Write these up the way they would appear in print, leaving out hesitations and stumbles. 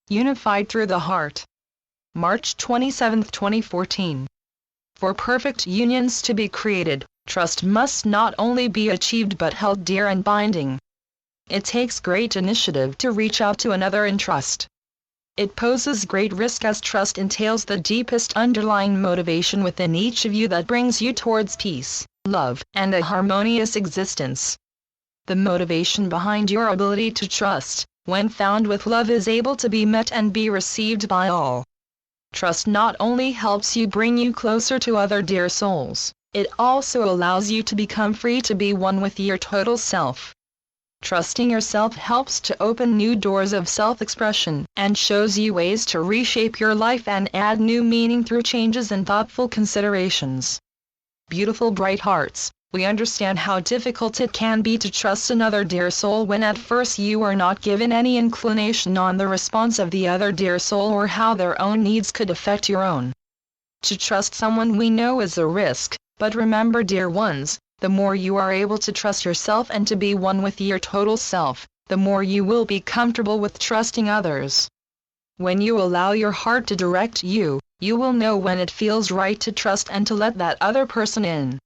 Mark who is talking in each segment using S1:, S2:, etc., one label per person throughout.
S1: unified through the heart. March 27, 2014. For perfect unions to be created, trust must not only be achieved but held dear and binding. It takes great initiative to reach out to another in trust. It poses great risk as trust entails the deepest underlying motivation within each of you that brings you towards peace, love, and a harmonious existence. The motivation behind your ability to trust, when found with love, is able to be met and be received by all. Trust not only helps you bring you closer to other dear souls, it also allows you to become free to be one with your total self. Trusting yourself helps to open new doors of self-expression and shows you ways to reshape your life and add new meaning through changes and thoughtful considerations. Beautiful bright hearts, we understand how difficult it can be to trust another dear soul when at first you are not given any inclination on the response of the other dear soul or how their own needs could affect your own. To trust someone we know is a risk, but remember, dear ones, the more you are able to trust yourself and to be one with your total self, the more you will be comfortable with trusting others. When you allow your heart to direct you, you will know when it feels right to trust and to let that other person in.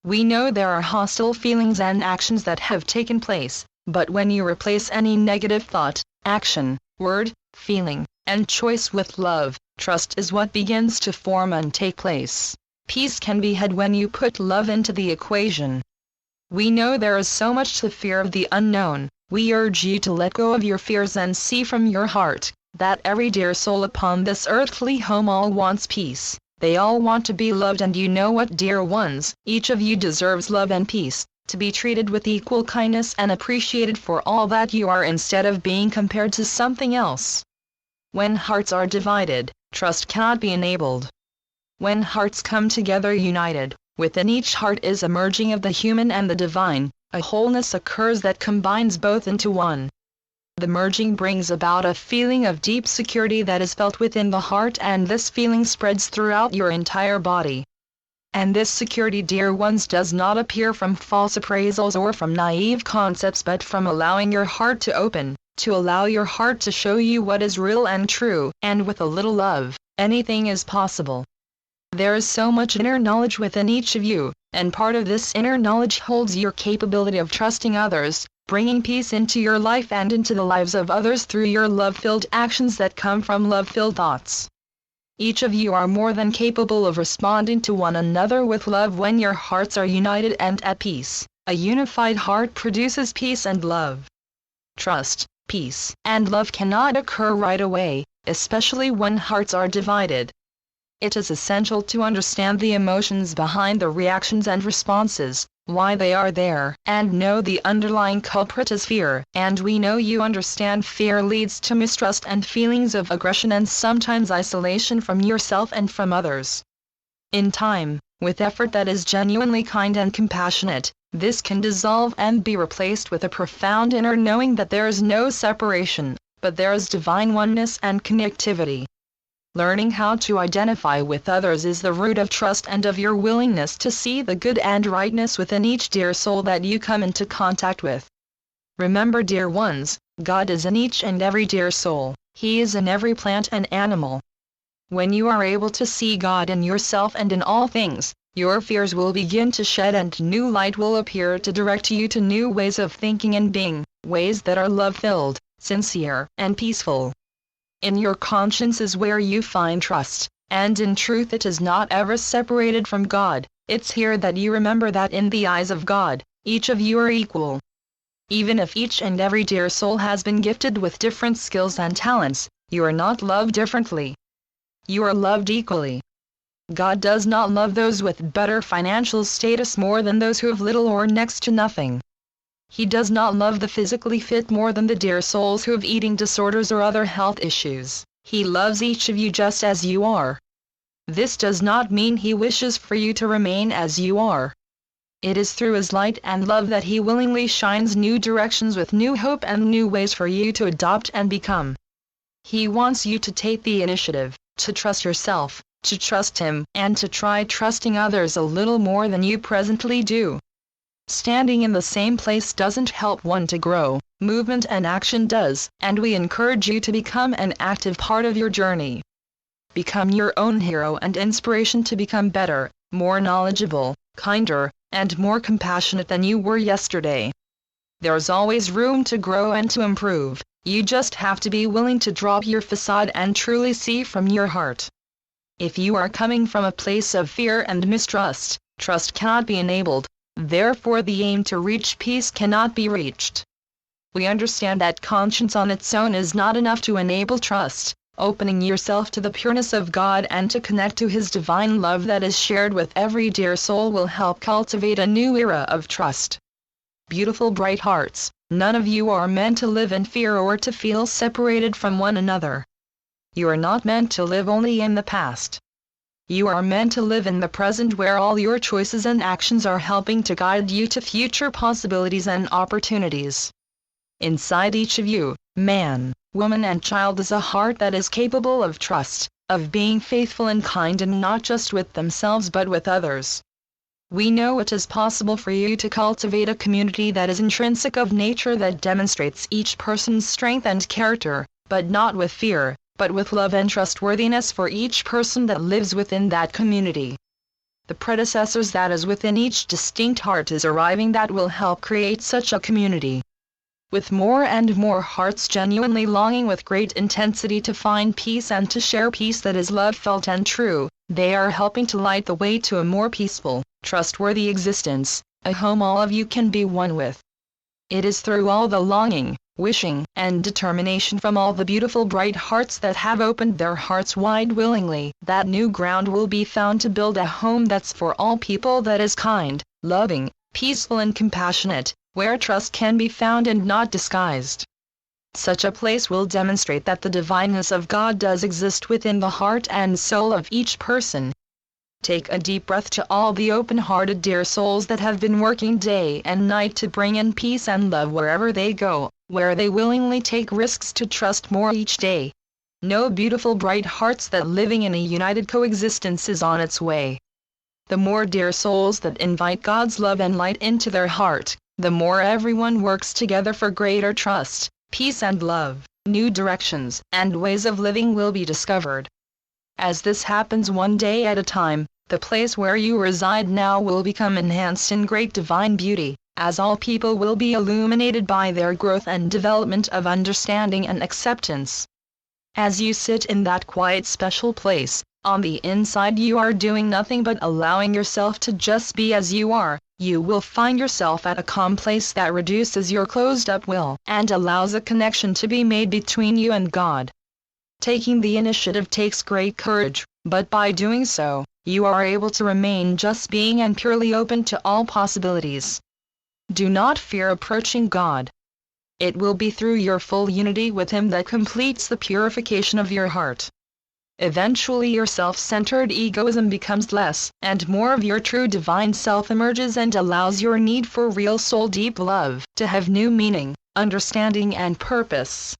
S1: We know there are hostile feelings and actions that have taken place, but when you replace any negative thought, action, word, feeling, and choice with love, trust is what begins to form and take place. Peace can be had when you put love into the equation. We know there is so much to fear of the unknown. We urge you to let go of your fears and see from your heart that every dear soul upon this earthly home all wants peace. They all want to be loved, and you know what, dear ones, each of you deserves love and peace, to be treated with equal kindness and appreciated for all that you are instead of being compared to something else. When hearts are divided, trust cannot be enabled. When hearts come together united, within each heart is a merging of the human and the divine, a wholeness occurs that combines both into one. The merging brings about a feeling of deep security that is felt within the heart, and this feeling spreads throughout your entire body. And this security, dear ones, does not appear from false appraisals or from naive concepts, but from allowing your heart to open, to allow your heart to show you what is real and true, and with a little love, anything is possible. There is so much inner knowledge within each of you, and part of this inner knowledge holds your capability of trusting others, bringing peace into your life and into the lives of others through your love-filled actions that come from love-filled thoughts. Each of you are more than capable of responding to one another with love when your hearts are united and at peace. A unified heart produces peace and love. Trust, peace, and love cannot occur right away, especially when hearts are divided. It is essential to understand the emotions behind the reactions and responses, why they are there, and know the underlying culprit is fear, and we know you understand fear leads to mistrust and feelings of aggression and sometimes isolation from yourself and from others. In time, with effort that is genuinely kind and compassionate, this can dissolve and be replaced with a profound inner knowing that there is no separation, but there is divine oneness and connectivity. Learning how to identify with others is the root of trust and of your willingness to see the good and rightness within each dear soul that you come into contact with. Remember, dear ones, God is in each and every dear soul. He is in every plant and animal. When you are able to see God in yourself and in all things, your fears will begin to shed and new light will appear to direct you to new ways of thinking and being, ways that are love-filled, sincere, and peaceful. In your conscience is where you find trust, and in truth it is not ever separated from God. It's here that you remember that in the eyes of God, each of you are equal. Even if each and every dear soul has been gifted with different skills and talents, you are not loved differently. You are loved equally. God does not love those with better financial status more than those who have little or next to nothing. He does not love the physically fit more than the dear souls who have eating disorders or other health issues. He loves each of you just as you are. This does not mean He wishes for you to remain as you are. It is through His light and love that He willingly shines new directions with new hope and new ways for you to adopt and become. He wants you to take the initiative, to trust yourself, to trust Him, and to try trusting others a little more than you presently do. Standing in the same place doesn't help one to grow, movement and action does, and we encourage you to become an active part of your journey. Become your own hero and inspiration to become better, more knowledgeable, kinder, and more compassionate than you were yesterday. There's always room to grow and to improve. You just have to be willing to drop your facade and truly see from your heart. If you are coming from a place of fear and mistrust, trust cannot be enabled, therefore the aim to reach peace cannot be reached. We understand that conscience on its own is not enough to enable trust. Opening yourself to the pureness of God and to connect to His divine love that is shared with every dear soul will help cultivate a new era of trust. Beautiful bright hearts, none of you are meant to live in fear or to feel separated from one another. You are not meant to live only in the past. You are meant to live in the present where all your choices and actions are helping to guide you to future possibilities and opportunities. Inside each of you, man, woman and child, is a heart that is capable of trust, of being faithful and kind, and not just with themselves but with others. We know it is possible for you to cultivate a community that is intrinsic of nature, that demonstrates each person's strength and character, but not with fear, but with love and trustworthiness for each person that lives within that community. The predecessors that is within each distinct heart is arriving that will help create such a community. With more and more hearts genuinely longing with great intensity to find peace and to share peace that is love felt and true, they are helping to light the way to a more peaceful, trustworthy existence, a home all of you can be one with. It is through all the longing, wishing, and determination from all the beautiful bright hearts that have opened their hearts wide willingly that new ground will be found to build a home that's for all people, that is kind, loving, peaceful and compassionate, where trust can be found and not disguised. Such a place will demonstrate that the divineness of God does exist within the heart and soul of each person. Take a deep breath to all the open-hearted dear souls that have been working day and night to bring in peace and love wherever they go, where they willingly take risks to trust more each day. Know, beautiful bright hearts, that living in a united coexistence is on its way. The more dear souls that invite God's love and light into their heart, the more everyone works together for greater trust, peace and love. New directions and ways of living will be discovered. As this happens one day at a time, the place where you reside now will become enhanced in great divine beauty, as all people will be illuminated by their growth and development of understanding and acceptance. As you sit in that quiet special place, on the inside you are doing nothing but allowing yourself to just be as you are. You will find yourself at a calm place that reduces your closed-up will and allows a connection to be made between you and God. Taking the initiative takes great courage, but by doing so, you are able to remain just being and purely open to all possibilities. Do not fear approaching God. It will be through your full unity with Him that completes the purification of your heart. Eventually your self-centered egoism becomes less, and more of your true divine self emerges and allows your need for real soul-deep love to have new meaning, understanding and purpose.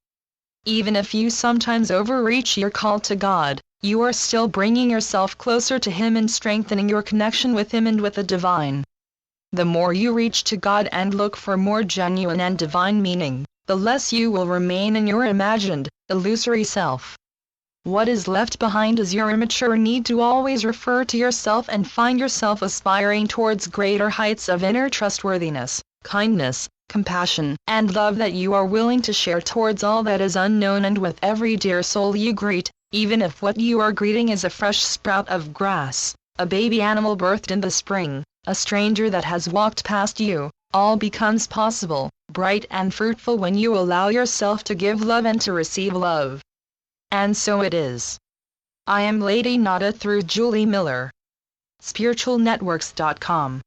S1: Even if you sometimes overreach your call to God, you are still bringing yourself closer to Him and strengthening your connection with Him and with the divine. The more you reach to God and look for more genuine and divine meaning, the less you will remain in your imagined, illusory self. What is left behind is your immature need to always refer to yourself and find yourself aspiring towards greater heights of inner trustworthiness, kindness, compassion, and love that you are willing to share towards all that is unknown and with every dear soul you greet, even if what you are greeting is a fresh sprout of grass, a baby animal birthed in the spring, a stranger that has walked past you. All becomes possible, bright and fruitful when you allow yourself to give love and to receive love. And so it is. I am Lady Nada through Julie Miller. SpiritualNetworks.com